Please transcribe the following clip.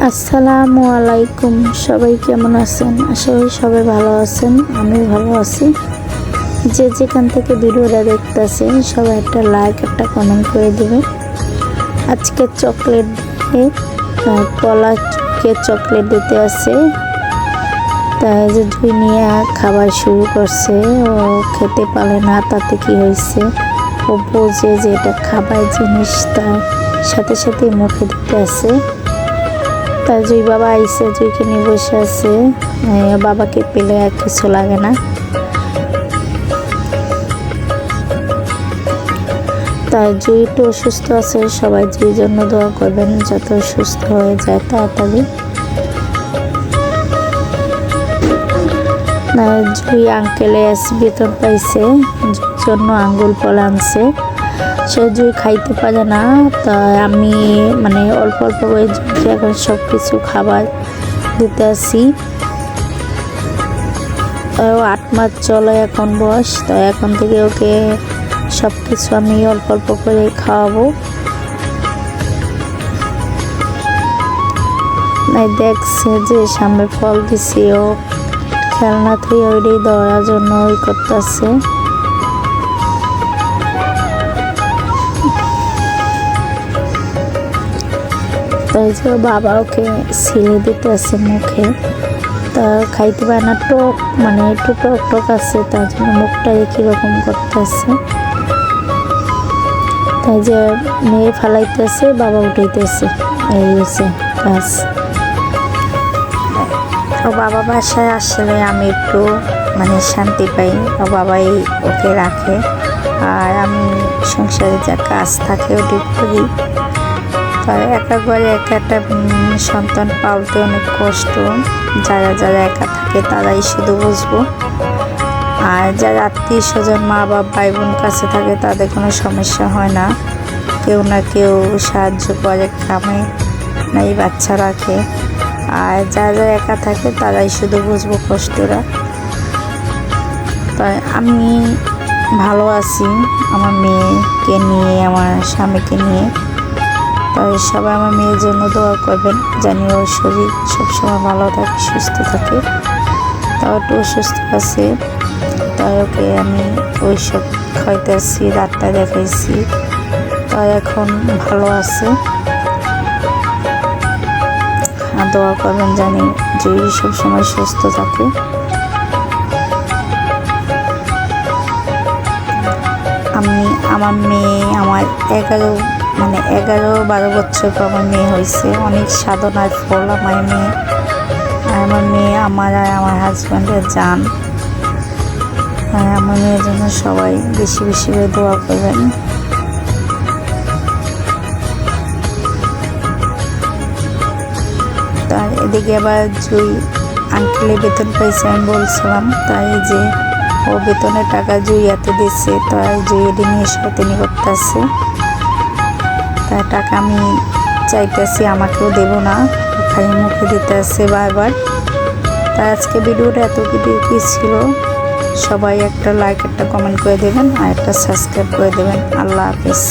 আসসালামু আলাইকুম। সবাই কেমন আছেন? আশা করি সবাই ভালো আছেন। আমি ভালো আছি। যে যেখান থেকে ভিডিওটা দেখতেছেন সবাই একটা লাইক একটা কমেন্ট করে দেবেন। আজকে চকলেট দিয়ে পলাকে চকলেট দিতে আছে, তাই যে দুই নিয়ে খাবার শুরু করছে। ও খেতে পারে না, তাতে কি হয়েছে, ও বোঝে যে এটা খাবার জিনিস, তার সাথে সাথে মুখে দিতে আছে। তার জুই বাবা আইসে, জুইকে নিয়ে বসে আছে। বাবাকে পেলে আর কিছু লাগে না। তাই জুই একটু অসুস্থ আছে, সবাই জুইর জন্য দোয়া করবেন যত সুস্থ হয়ে যায় তাড়াতাড়ি। জুই আঙ্কেলে বেতন পাইছে, জুইর জন্য আঙ্গুল ফল আনছে। সে জুই খাইতে পারে না, তাই আমি অল্প অল্প করে জুইকে এখন সব কিছু খাবার দিতে আসি। 8 মাস চলে এখন বয়স, তাই এখন থেকে ওকে সব কিছু আমি অল্প অল্প করে খাওয়াবো। দেখছে যে সামনে ফল দিছি, ও খেলনা থুয়ে ওইটাই দেওয়ার জন্য ওই করতেছে। তাই যে বাবা ওকে ছিলে দিতে আছে মুখে, তা খাইতে পারে না, টক একটু টক টক আছে, তার জন্য মুখটা কীরকম করতেছে। তাই যে মেয়ে ফালাইতেছে, বাবা উঠাইতেছে, এই হচ্ছে কাজ। ও বাবা বাসায় আসলে আমি একটু শান্তি পাই। ও বাবাই ওকে রাখে, আর আমি সংসারে যা কাজ থাকে ওটি করি। তাই একা ঘরে একা একটা সন্তান পালতে অনেক কষ্ট। যারা যারা একা থাকে তারাই শুধু বুঝবো, আর যারা আত্মীয় স্বজন মা বাবা ভাই বোন কাছে থাকে তাদের কোনো সমস্যা হয় না। কেউ না কেউ সাহায্য করে, কামে নাই বাচ্চা রাখে। আর যারা যারা একা থাকে তারাই শুধু বুঝবো কষ্টটা। তাই আমি ভালো আছি আমার মেয়েকে নিয়ে, আমার স্বামীকে নিয়ে। তাই সবাই আমার মেয়ের জন্য দোয়া করবেন, জানি ওর শরীর সবসময় ভালো থাকে, সুস্থ থাকে। তাও একটু অসুস্থ আছে, তাই ওকে আমি ওইসব খাইতেছি, ডাক্তার দেখাইছি, তাই এখন ভালো আছে। দোয়া করবেন জানি জুই সবসময় সুস্থ থাকে। আমার মেয়ে আমার 11-12 বছর পর আমার মেয়ে হয়েছে। অনেক সাধনার ফল আমার মেয়ে। আর আমার মেয়ে আমার আর আমার হাজব্যান্ডের জান। আমার মেয়ের জন্য সবাই বেশি বেশি করে দোয়া করবেন। তার এদিকে আবার জুই আঙ্কেলে বেতন পাইছে, আমি বলছিলাম, তাই যে ও বেতনের টাকা জুই এত দিচ্ছে, তাই জুই এটি নিয়ে শয়তানি করতেছে। তার টাকা আমি চাইতেছি, আমাকেও দেবো না, খালি মুখে দিতে আসছে বারবার। তাই আজকে ভিডিওটা এতটুকু ছিল। সবাই একটা লাইক একটা কমেন্ট করে দেবেন, আর একটা সাবস্ক্রাইব করে দেবেন। আল্লাহ হাফেজ।